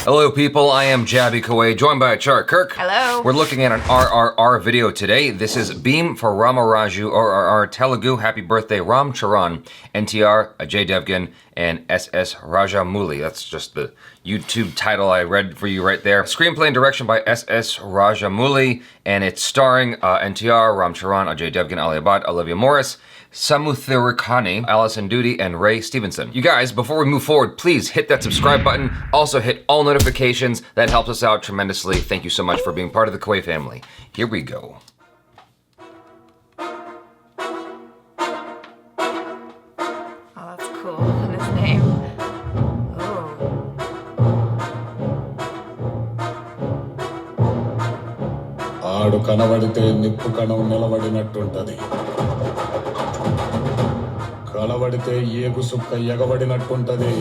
Hello people, I am Jaby KOAY, joined by ACHARA KIRK. Hello. We're looking at an RRR video today. This is Bheem for Ramaraju, RRR Telugu, Happy Birthday Ram Charan, NTR, Ajay Devgn, and SS Rajamouli. That's just the YouTube title I read for you right there. Screenplay and direction by SS Rajamouli, and it's starring NTR, Ram Charan, Ajay Devgn, Ali Abad, Olivia Morris, Samuthirikani, Allison Duty, and Ray Stevenson. You guys, before we move forward, please hit that subscribe button. Also hit all notifications. That helps us out tremendously. Thank you so much for being part of the KOAY family. Here we go. Oh, that's cool. And his name. Oh. ఆడు కనబడితే నిప్పు కణం నిలబడినట్టుంటది. కలబడితే ఏగు సుక్క ఎగబడినట్టుంటది.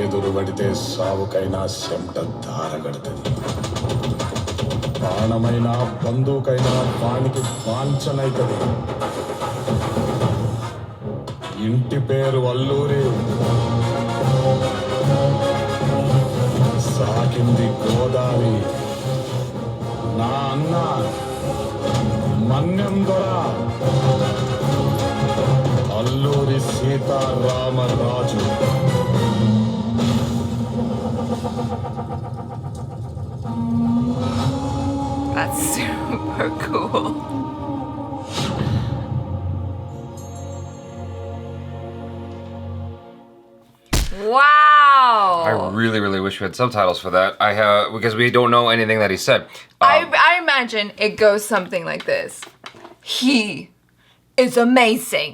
ఎదురుబడితే సావుకైనా చెమట ధారగడుతుంది. ప్రాణమైన బంధువుకైనా వానికి వాంఛనైతది. ఇంటి పేరు అల్లూరి, సాకింది గోదావరి. నా అన్న మన్యం దొర Alluri Sitaramaraju. That's super cool. Wow! I really wish we had subtitles for that. Because we don't know anything that he said. I imagine it goes something like this. He is amazing.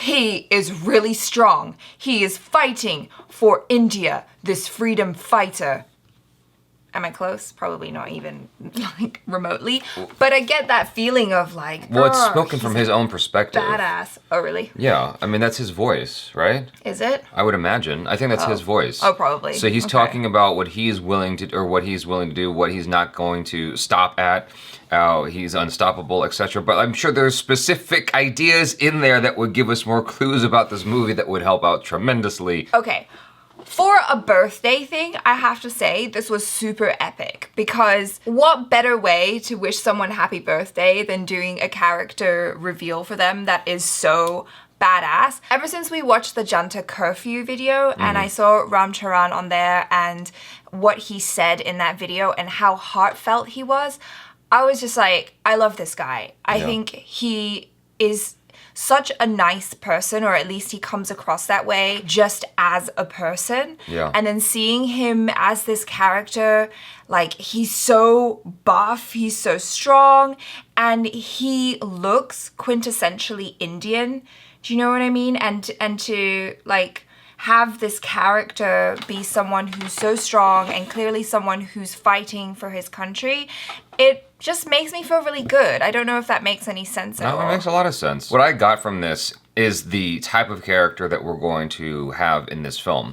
He is really strong. He is fighting for India, this freedom fighter. Am I close? Probably not even like remotely. But I get that feeling of like, Well, it's spoken from his own perspective. Badass. Oh, really? Yeah, I mean, that's his voice, right? Is it? I would imagine. I think that's his voice. Oh, probably. So he's Okay. talking about what he's willing to, or what he's willing to do, what he's not going to stop at, how he's unstoppable, etc. But I'm sure there's specific ideas in there that would give us more clues about this movie that would help out tremendously. Okay. For a birthday thing, I have to say this was super epic, because what better way to wish someone happy birthday than doing a character reveal for them that is so badass. Ever since we watched the Janta curfew video and I saw Ram Charan on there and what he said in that video and how heartfelt he was, I was just like, I love this guy. I think he is such a nice person, or at least he comes across that way just as a person. Yeah. And then seeing him as this character, like he's so buff, he's so strong, and he looks quintessentially Indian. Do you know what I mean? And to like have this character be someone who's so strong and clearly someone who's fighting for his country, it just makes me feel really good. I don't know if that makes any sense at all. No, it makes a lot of sense. What I got from this is the type of character that we're going to have in this film.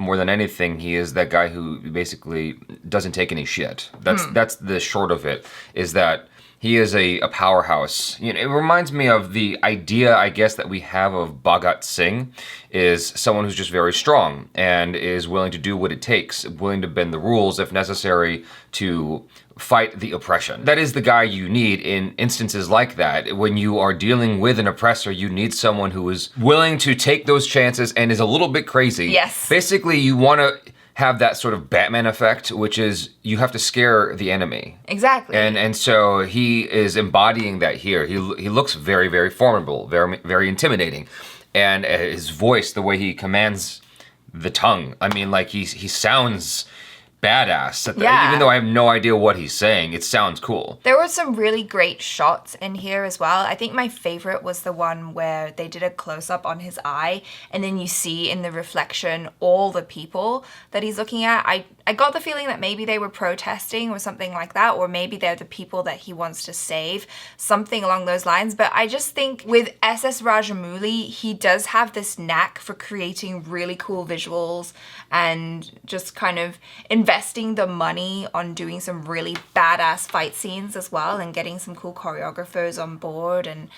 More than anything, he is that guy who basically doesn't take any shit. That's the short of it, is that he is a powerhouse. You know, it reminds me of the idea, I guess, that we have of Bhagat Singh, is someone who's just very strong and is willing to do what it takes, willing to bend the rules if necessary to fight the oppression. That is the guy you need in instances like that. When you are dealing with an oppressor, you need someone who is willing to take those chances and is a little bit crazy. Yes. Basically, you want to have that sort of Batman effect, which is you have to scare the enemy. Exactly. And so he is embodying that here. He looks very formidable, very intimidating. And his voice, the way he commands the tongue, I mean, like he sounds badass. Even though I have no idea what he's saying, it sounds cool. There were some really great shots in here as well. I think my favorite was the one where they did a close-up on his eye, and then you see in the reflection all the people that he's looking at. I got the feeling that maybe they were protesting or something like that, or maybe they're the people that he wants to save, something along those lines. But I just think with SS Rajamouli, he does have this knack for creating really cool visuals and just kind of investing the money on doing some really badass fight scenes as well, and getting some cool choreographers on board. And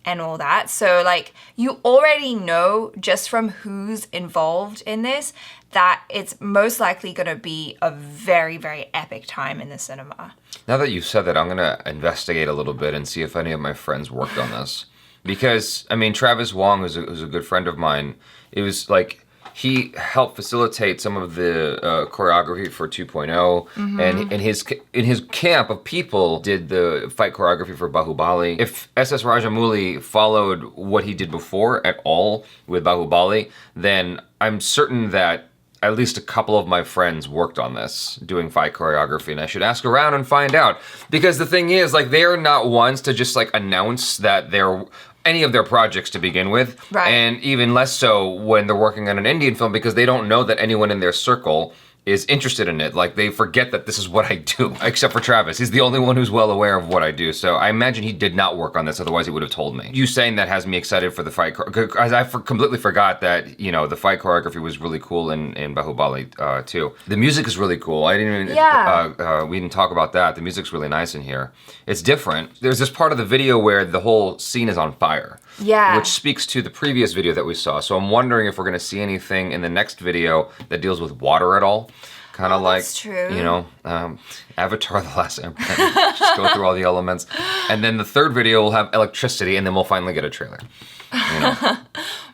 and all that. So like you already know just from who's involved in this that it's most likely going to be a very, very epic time in the cinema. Now that you've said that, I'm going to investigate a little bit and see if any of my friends worked on this. Because, I mean, Travis Wong, who's a good friend of mine, it was like he helped facilitate some of the choreography for 2.0, and in his camp of people did the fight choreography for Bahubali. If SS Rajamouli followed what he did before at all with Bahubali, then I'm certain that at least a couple of my friends worked on this, doing fight choreography, and I should ask around and find out. Because the thing is, like, they are not ones to just, like, announce that they're any of their projects to begin with. Right. And even less so when they're working on an Indian film, because they don't know that anyone in their circle is interested in it. Like, they forget that this is what I do, except for Travis. He's the only one who's well aware of what I do. So I imagine he did not work on this, otherwise he would have told me. You saying that has me excited for the fight, because I completely forgot that, you know, the fight choreography was really cool in Bahubali too. The music is really cool. I didn't even, we didn't talk about that. The music's really nice in here. It's different. There's this part of the video where the whole scene is on fire. Yeah. Which speaks to the previous video that we saw. So I'm wondering if we're gonna see anything in the next video that deals with water at all. Kind of like, that's true. You know, Avatar: The Last Airbender. Just go through all the elements. And then the third video will have electricity, and then we'll finally get a trailer. You know?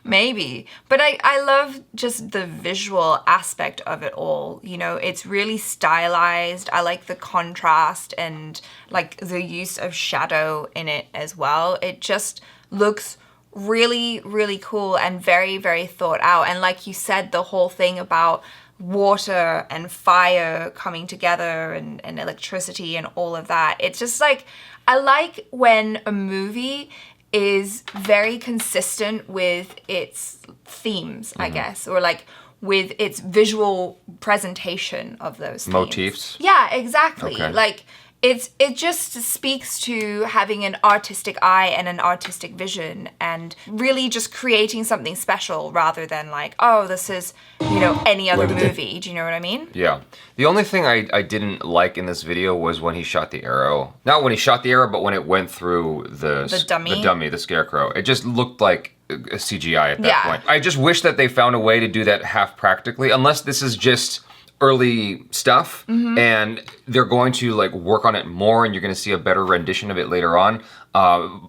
Maybe. But I love just the visual aspect of it all. You know, it's really stylized. I like the contrast and like the use of shadow in it as well. It just looks really, really cool and very, very thought out. And like you said, the whole thing about water and fire coming together and electricity and all of that. It's just like, I like when a movie is very consistent with its themes, I guess, or like with its visual presentation of those themes. Motifs? Yeah, exactly. Okay. Like, it just speaks to having an artistic eye and an artistic vision and really just creating something special rather than like, oh, this is, you know, any other movie. Do you know what I mean? Yeah. The only thing I didn't like in this video was when he shot the arrow. Not when he shot the arrow, but when it went through the dummy, the scarecrow. It just looked like a CGI at that point. I just wish that they found a way to do that half practically, unless this is just early stuff and they're going to like work on it more and you're going to see a better rendition of it later on.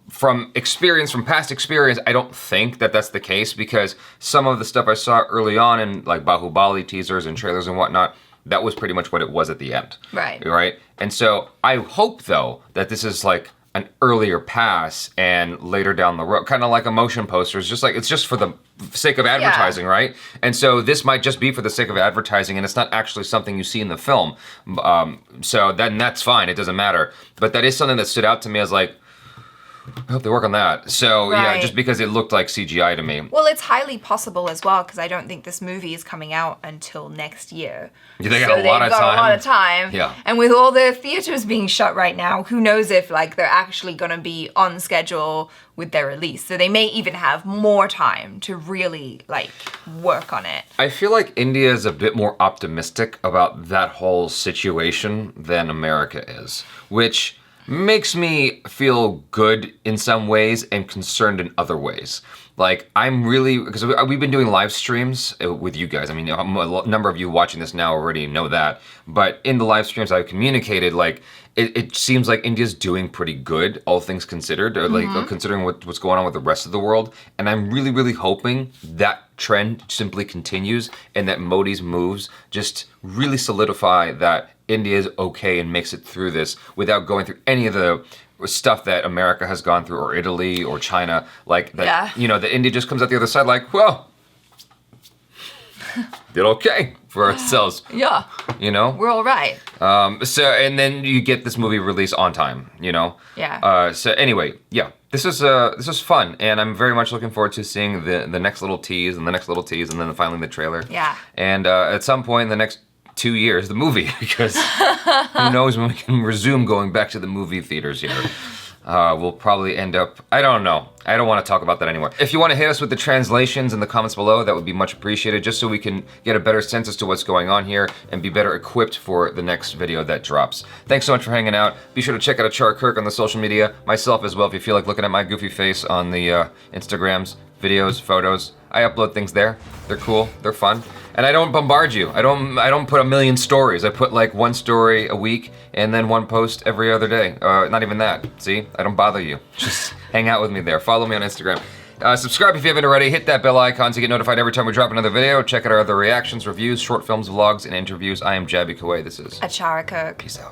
From past experience, I don't think that that's the case, because some of the stuff I saw early on in like Bahubali teasers and trailers and whatnot, that was pretty much what it was at the end. Right. And so I hope though that this is like an earlier pass and later down the road, kind of like a motion poster. It's just like, it's just for the sake of advertising, right? And so this might just be for the sake of advertising and it's not actually something you see in the film. So then that's fine, it doesn't matter. But that is something that stood out to me as like, I hope they work on that. So yeah, just because it looked like CGI to me. Well, it's highly possible as well, because I don't think this movie is coming out until next year. They got a lot of time. Yeah. And with all the theaters being shut right now, who knows if like they're actually going to be on schedule with their release. So they may even have more time to really like work on it. I feel like India is a bit more optimistic about that whole situation than America is, which makes me feel good in some ways and concerned in other ways. Like, I'm really, because we've been doing live streams with you guys. I mean, a number of you watching this now already know that. But in the live streams I've communicated, like, it seems like India's doing pretty good, all things considered, or like considering what's going on with the rest of the world. And I'm really, really hoping that trend simply continues and that Modi's moves just really solidify that India is okay and makes it through this without going through any of the stuff that America has gone through, or Italy or China, like that. You know, that India just comes out the other side like, well, did okay for ourselves. Yeah. You know? We're all right. So, and then you get this movie released on time, you know? Yeah. So anyway, yeah, this is fun, and I'm very much looking forward to seeing the next little tease and the next little tease and then finally the trailer. Yeah. And at some point in the next 2 years, the movie, because who knows when we can resume going back to the movie theaters here. will probably end up, I don't know. I don't want to talk about that anymore. If you want to hit us with the translations in the comments below, that would be much appreciated, just so we can get a better sense as to what's going on here and be better equipped for the next video that drops. Thanks so much for hanging out. Be sure to check out ACHARA KIRK on the social media, myself as well, if you feel like looking at my goofy face on the Instagrams, videos, photos. I upload things there. They're cool, they're fun. And I don't bombard you. I don't put a million stories. I put like one story a week and then one post every other day. Not even that. See? I don't bother you. Just hang out with me there. Follow me on Instagram. Subscribe if you haven't already. Hit that bell icon to get notified every time we drop another video. Check out our other reactions, reviews, short films, vlogs, and interviews. I am Jaby KOAY. This is ACHARA KIRK. Peace out.